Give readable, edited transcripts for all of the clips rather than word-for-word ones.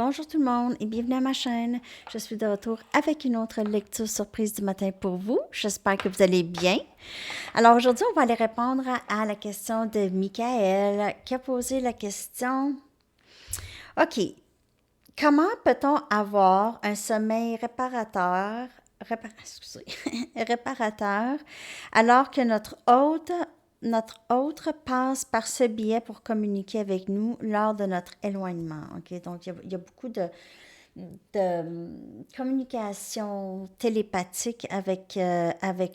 Bonjour tout le monde et bienvenue à ma chaîne. Je suis de retour avec une autre lecture surprise du matin pour vous. J'espère que vous allez bien. Alors aujourd'hui, on va aller répondre à la question de Michael qui a posé la question. OK, comment peut-on avoir un sommeil réparateur alors que notre autre passe par ce biais pour communiquer avec nous lors de notre éloignement. OK? Donc, il y a beaucoup de communication télépathique avec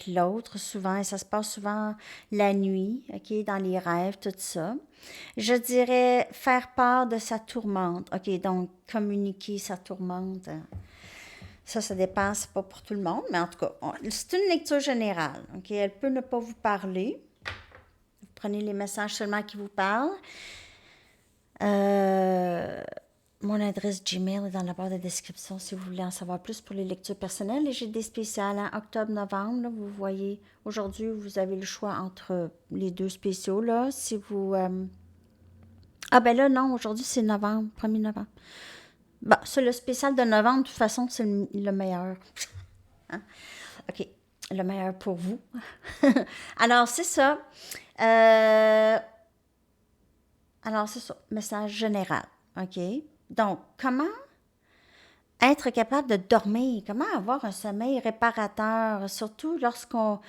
l'autre, souvent, et ça se passe souvent la nuit, OK, dans les rêves, tout ça. Je dirais faire part de sa tourmente. OK, donc communiquer sa tourmente. Ça dépend, c'est pas pour tout le monde, mais en tout cas, c'est une lecture générale. OK, elle peut ne pas vous parler. Vous prenez les messages seulement qui vous parlent. Mon adresse Gmail est dans la barre de description si vous voulez en savoir plus pour les lectures personnelles. Et j'ai des spéciales en octobre-novembre. Là, vous voyez, aujourd'hui, vous avez le choix entre les deux spéciaux. Là, si vous... Ah ben là, non, aujourd'hui, c'est novembre, 1er novembre. Bon, c'est le spécial de novembre. De toute façon, c'est le meilleur. Hein? OK, le meilleur pour vous. Alors, c'est ça. Alors, c'est ça. Message général. OK? Donc, comment être capable de dormir? Comment avoir un sommeil réparateur? Surtout lorsqu'on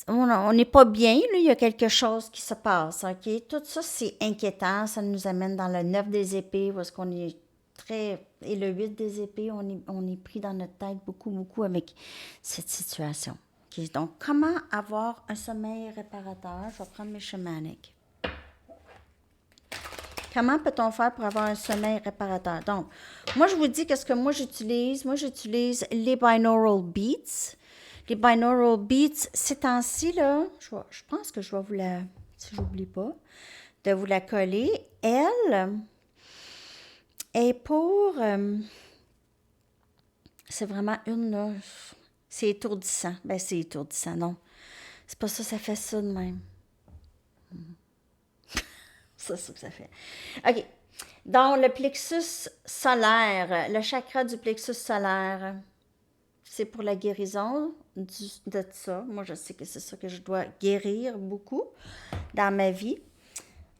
on n'est pas bien, là, il y a quelque chose qui se passe. OK? Tout ça, c'est inquiétant. Ça nous amène dans le 9 des épées, où est-ce qu'on est très... Et le 8 des épées, on est pris dans notre tête beaucoup, beaucoup avec cette situation. OK? Donc, comment avoir un sommeil réparateur? Je vais prendre mes chamaniques. Comment peut-on faire pour avoir un sommeil réparateur? Donc, moi, je vous dis qu'est-ce que moi j'utilise. Moi, j'utilise les binaural beats. Les binaural beats, ces temps-ci, là, je pense que je vais vous la, si j'oublie pas, de vous la coller. Elle est pour, c'est vraiment une, là, c'est étourdissant. Ben, c'est étourdissant, non. C'est pas ça, ça fait ça de même. C'est ça que ça fait. OK. Dans le plexus solaire, le chakra du plexus solaire, c'est pour la guérison de ça. Moi, je sais que c'est ça que je dois guérir beaucoup dans ma vie.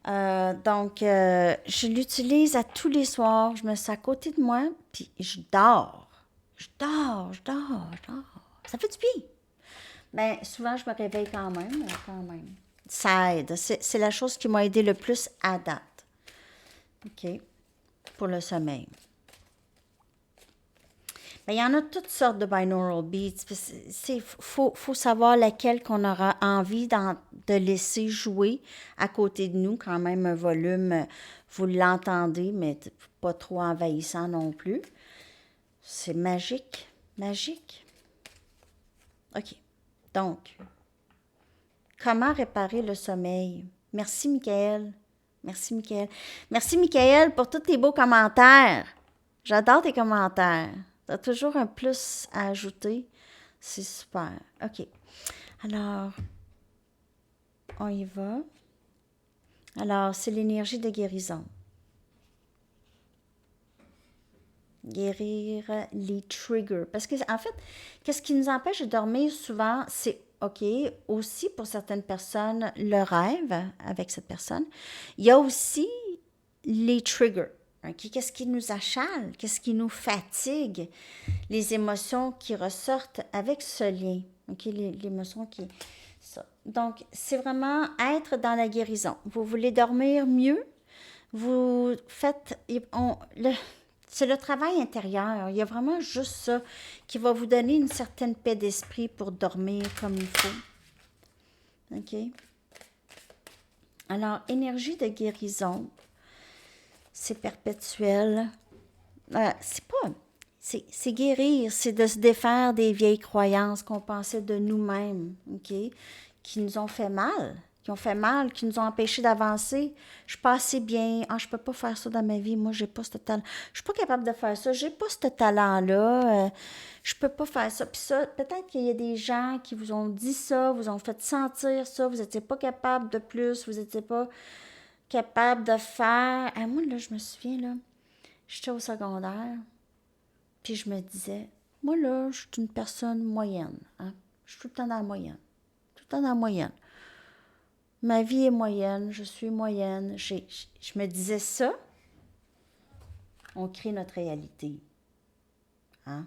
Donc, je l'utilise à tous les soirs. Je me sens à côté de moi, puis je dors. Je dors. Ça fait du bien. Ben, souvent, je me réveille quand même, Ça aide. C'est la chose qui m'a aidé le plus à date. OK? Pour le sommeil. Ben, il y en a toutes sortes de binaural beats. Faut savoir laquelle qu'on aura envie de laisser jouer à côté de nous. Quand même, un volume, vous l'entendez, mais pas trop envahissant non plus. C'est magique. Magique. OK. Donc, comment réparer le sommeil? Merci, Michael. Merci, Michael. Merci, Michael, pour tous tes beaux commentaires. J'adore tes commentaires. Tu as toujours un plus à ajouter. C'est super. OK. Alors, on y va. Alors, c'est l'énergie de guérison. Guérir les triggers. Parce que, en fait, qu'est-ce qui nous empêche de dormir souvent, c'est OK, aussi pour certaines personnes, le rêve avec cette personne. Il y a aussi les triggers. Okay? Qu'est-ce qui nous achale? Qu'est-ce qui nous fatigue? Les émotions qui ressortent avec ce lien. Okay? L'émotion qui... Ça. Donc, c'est vraiment être dans la guérison. Vous voulez dormir mieux? Vous faites... C'est le travail intérieur. Il y a vraiment juste ça qui va vous donner une certaine paix d'esprit pour dormir comme il faut. OK? Alors, énergie de guérison, c'est perpétuel. C'est guérir, c'est de se défaire des vieilles croyances qu'on pensait de nous-mêmes, OK? Qui nous ont fait mal, qui nous ont empêchés d'avancer. Je suis pas assez bien. Ah, je peux pas faire ça dans ma vie. Moi, j'ai pas ce talent. Je suis pas capable de faire ça. J'ai pas ce talent-là. Je peux pas faire ça. Puis ça, peut-être qu'il y a des gens qui vous ont dit ça, vous ont fait sentir ça. Vous n'étiez pas capable de plus. Vous n'étiez pas capable de faire. Ah, moi, là, je me souviens, là. J'étais au secondaire, puis je me disais, moi là, je suis une personne moyenne. Hein? Je suis tout le temps dans la moyenne. Tout le temps dans la moyenne. Ma vie est moyenne, je suis moyenne. Je me disais ça, on crée notre réalité. Hein?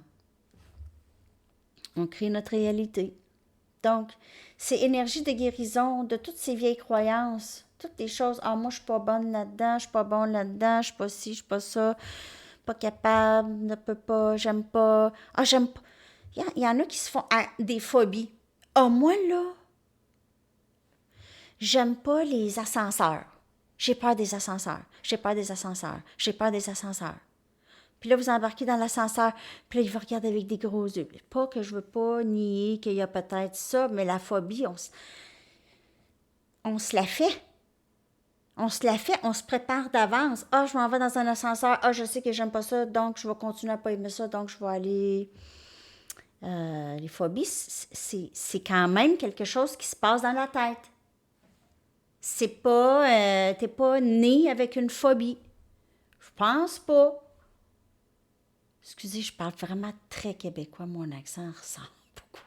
On crée notre réalité. Donc, c'est énergie de guérison de toutes ces vieilles croyances, toutes les choses. Ah, moi, je suis pas bonne là-dedans, je suis pas bonne là-dedans, je suis pas ci, je suis pas ça, pas capable, ne peux pas, j'aime pas. Ah, j'aime pas. Il y en a qui se font des phobies. Ah, moi, là, j'aime pas les ascenseurs. J'ai peur des ascenseurs. J'ai peur des ascenseurs. J'ai peur des ascenseurs. Puis là, vous embarquez dans l'ascenseur, puis là, il va regarder avec des gros yeux. Pas que je veux pas nier qu'il y a peut-être ça, mais la phobie, on se la fait. On se la fait, on se prépare d'avance. Ah, je m'en vais dans un ascenseur. Ah, je sais que j'aime pas ça, donc je vais continuer à pas aimer ça, donc je vais aller. Les phobies, c'est quand même quelque chose qui se passe dans la tête. C'est pas. T'es pas né avec une phobie. Je pense pas. Excusez, je parle vraiment très québécois, mon accent ressemble beaucoup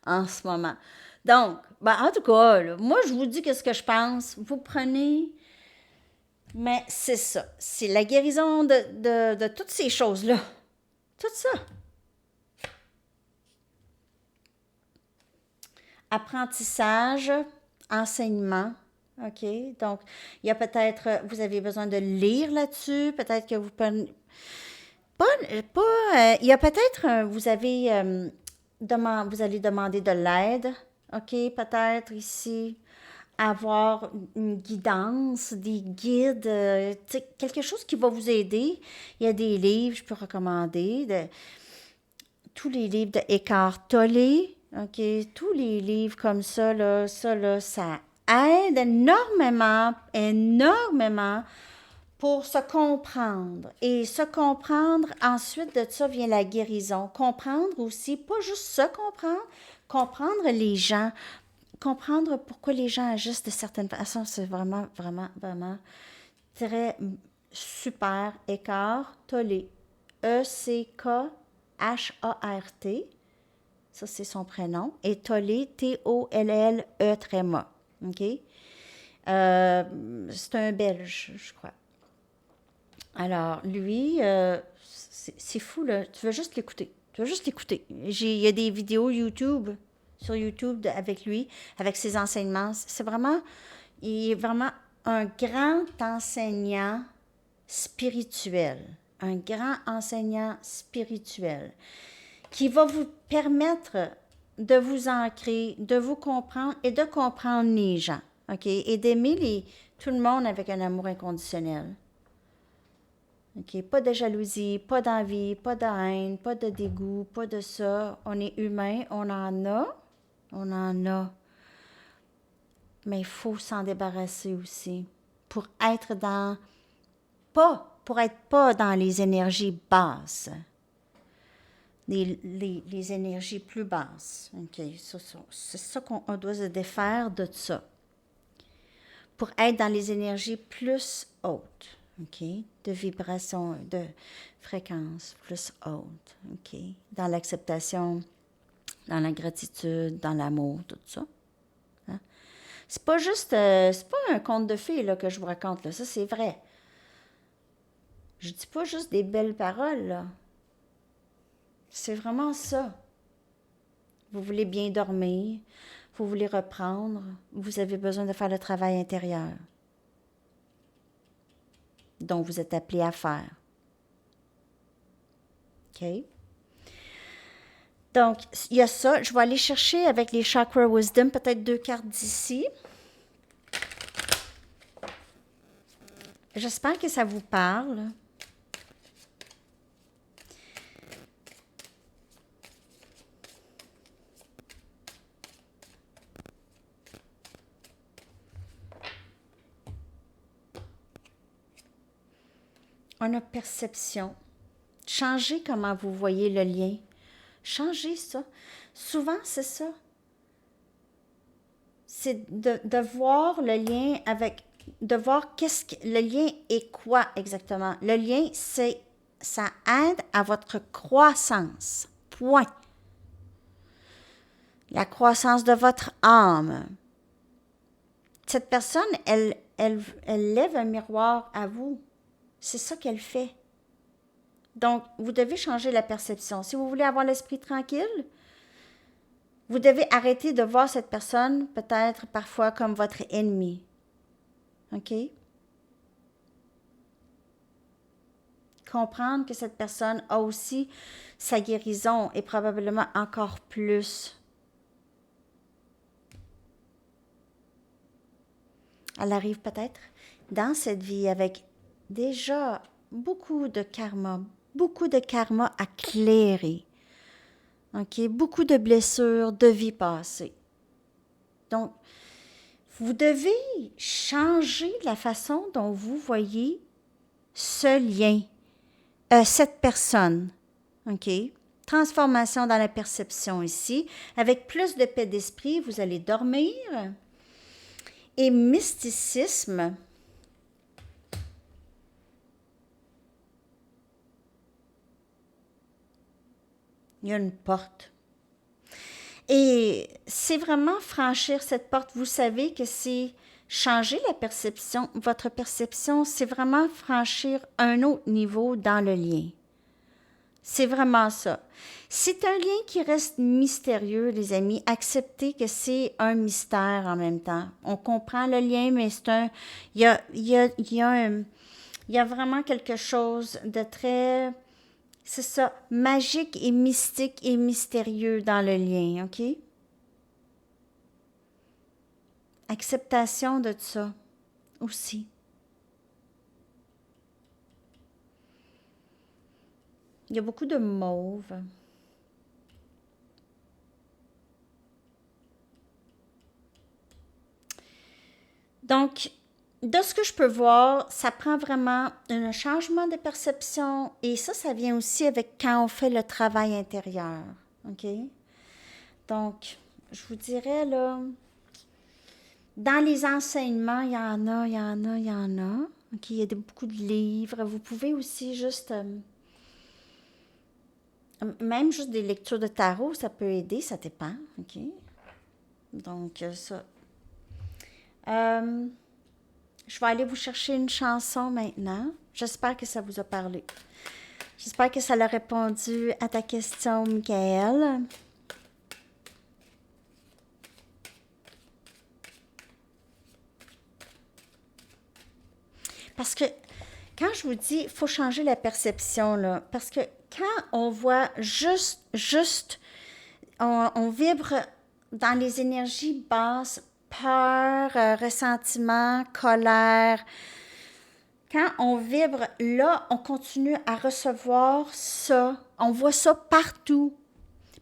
en ce moment. Donc, ben, en tout cas, là, moi, je vous dis qu'est-ce que je pense. Vous prenez, mais c'est ça. C'est la guérison de toutes ces choses-là. Tout ça. Apprentissage, enseignement. OK? Donc, il y a peut-être, vous avez besoin de lire là-dessus. Peut-être que vous prenez. Il y a peut-être, vous avez, vous allez demander de l'aide, OK, peut-être ici, avoir une guidance, des guides, quelque chose qui va vous aider. Il y a des livres, je peux recommander, tous les livres de Eckhart Tolle, OK, tous les livres comme ça, ça aide énormément, énormément pour se comprendre. Et se comprendre, ensuite de ça vient la guérison. Comprendre aussi, pas juste se comprendre, comprendre les gens, comprendre pourquoi les gens agissent de certaines façons. C'est vraiment, vraiment, vraiment très super. Eckhart Tolle. Eckhart. Ça, c'est son prénom. Et Tolle, Tolle, OK? C'est un Belge, je crois. Alors, lui, c'est fou, là. Tu veux juste l'écouter. Tu veux juste l'écouter. Il y a des vidéos YouTube, sur YouTube avec lui, avec ses enseignements. Il est vraiment un grand enseignant spirituel. Un grand enseignant spirituel qui va vous permettre de vous ancrer, de vous comprendre et de comprendre les gens. OK? Et d'aimer tout le monde avec un amour inconditionnel. OK? Pas de jalousie, pas d'envie, pas de haine, pas de dégoût, pas de ça. On est humain, on en a. On en a. Mais il faut s'en débarrasser aussi. Pour être pas dans les énergies basses. Les énergies plus basses. OK? C'est ça qu'on doit se défaire de ça. Pour être dans les énergies plus hautes. OK? De vibration, de fréquence plus haute. OK? Dans l'acceptation, dans la gratitude, dans l'amour, tout ça. Hein? C'est pas juste, c'est pas un conte de fées là, que je vous raconte, là. Ça, c'est vrai. Je dis pas juste des belles paroles, là. C'est vraiment ça. Vous voulez bien dormir, vous voulez reprendre, vous avez besoin de faire le travail intérieur. dont vous êtes appelé à faire. OK? Donc, il y a ça. Je vais aller chercher avec les Chakra Wisdom, peut-être 2 cartes d'ici. J'espère que ça vous parle. On a perception. Changez comment vous voyez le lien. Changez ça. Souvent, c'est ça. C'est de voir le lien avec de voir le lien est quoi exactement. Le lien, ça aide à votre croissance. Point. La croissance de votre âme. Cette personne, elle lève un miroir à vous. C'est ça qu'elle fait. Donc, vous devez changer la perception. Si vous voulez avoir l'esprit tranquille, vous devez arrêter de voir cette personne peut-être parfois comme votre ennemi. OK? Comprendre que cette personne a aussi sa guérison et probablement encore plus. Elle arrive peut-être dans cette vie avec déjà beaucoup de karma à clairer. OK? Beaucoup de blessures de vie passée. Donc, vous devez changer la façon dont vous voyez ce lien, cette personne. OK? Transformation dans la perception ici. Avec plus de paix d'esprit, vous allez dormir. Et mysticisme. Il y a une porte. Et c'est vraiment franchir cette porte. Vous savez que c'est changer la perception. Votre perception, c'est vraiment franchir un autre niveau dans le lien. C'est vraiment ça. C'est un lien qui reste mystérieux, les amis. Acceptez que c'est un mystère en même temps. On comprend le lien, mais c'est un... Il y a vraiment quelque chose de très... C'est ça, magique et mystique et mystérieux dans le lien, OK? Acceptation de ça aussi. Il y a beaucoup de mauve. Donc, de ce que je peux voir, ça prend vraiment un changement de perception et ça vient aussi avec quand on fait le travail intérieur. OK? Donc, je vous dirais, là, dans les enseignements, il y en a. OK? Il y a beaucoup de livres. Vous pouvez aussi juste... même juste des lectures de tarot, ça peut aider, ça dépend. OK? Donc, ça... je vais aller vous chercher une chanson maintenant. J'espère que ça vous a parlé. J'espère que ça a répondu à ta question, Michael. Parce que quand je vous dis, il faut changer la perception, là, parce que quand on voit on vibre dans les énergies basses, peur, ressentiment, colère. Quand on vibre là, on continue à recevoir ça. On voit ça partout.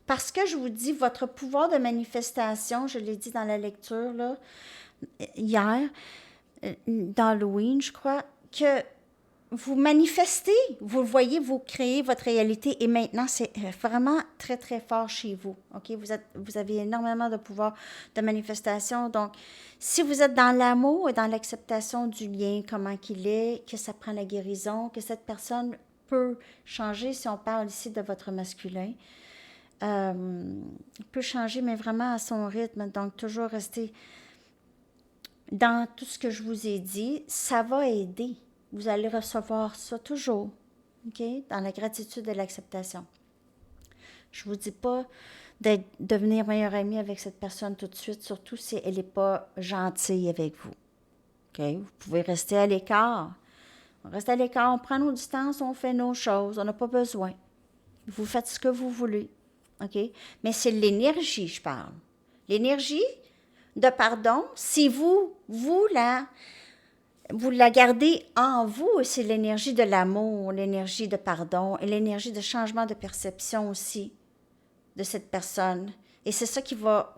Parce que je vous dis, votre pouvoir de manifestation, je l'ai dit dans la lecture là, hier, d'Halloween, je crois, que vous manifestez, vous le voyez, vous créez votre réalité et maintenant, c'est vraiment très, très fort chez vous. OK? Vous avez énormément de pouvoir de manifestation. Donc, si vous êtes dans l'amour et dans l'acceptation du lien, comment qu'il est, que ça prend la guérison, que cette personne peut changer, si on parle ici de votre masculin, peut changer, mais vraiment à son rythme. Donc, toujours rester dans tout ce que je vous ai dit, ça va aider. Vous allez recevoir ça toujours, OK? Dans la gratitude et l'acceptation. Je ne vous dis pas de devenir meilleur ami avec cette personne tout de suite, surtout si elle n'est pas gentille avec vous. OK? Vous pouvez rester à l'écart. On reste à l'écart, on prend nos distances, on fait nos choses, on n'a pas besoin. Vous faites ce que vous voulez, OK? Mais c'est l'énergie, je parle. L'énergie de pardon, si vous la gardez en vous, c'est l'énergie de l'amour, l'énergie de pardon et l'énergie de changement de perception aussi de cette personne. Et c'est ça qui va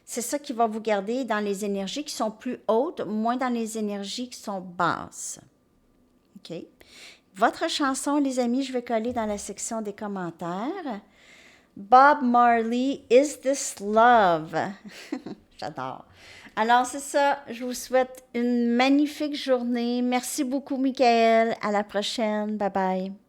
c'est ça qui va vous garder dans les énergies qui sont plus hautes, moins dans les énergies qui sont basses. OK? Votre chanson, les amis, je vais coller dans la section des commentaires. Bob Marley, Is This Love? J'adore. Alors, c'est ça. Je vous souhaite une magnifique journée. Merci beaucoup, Michael. À la prochaine. Bye bye.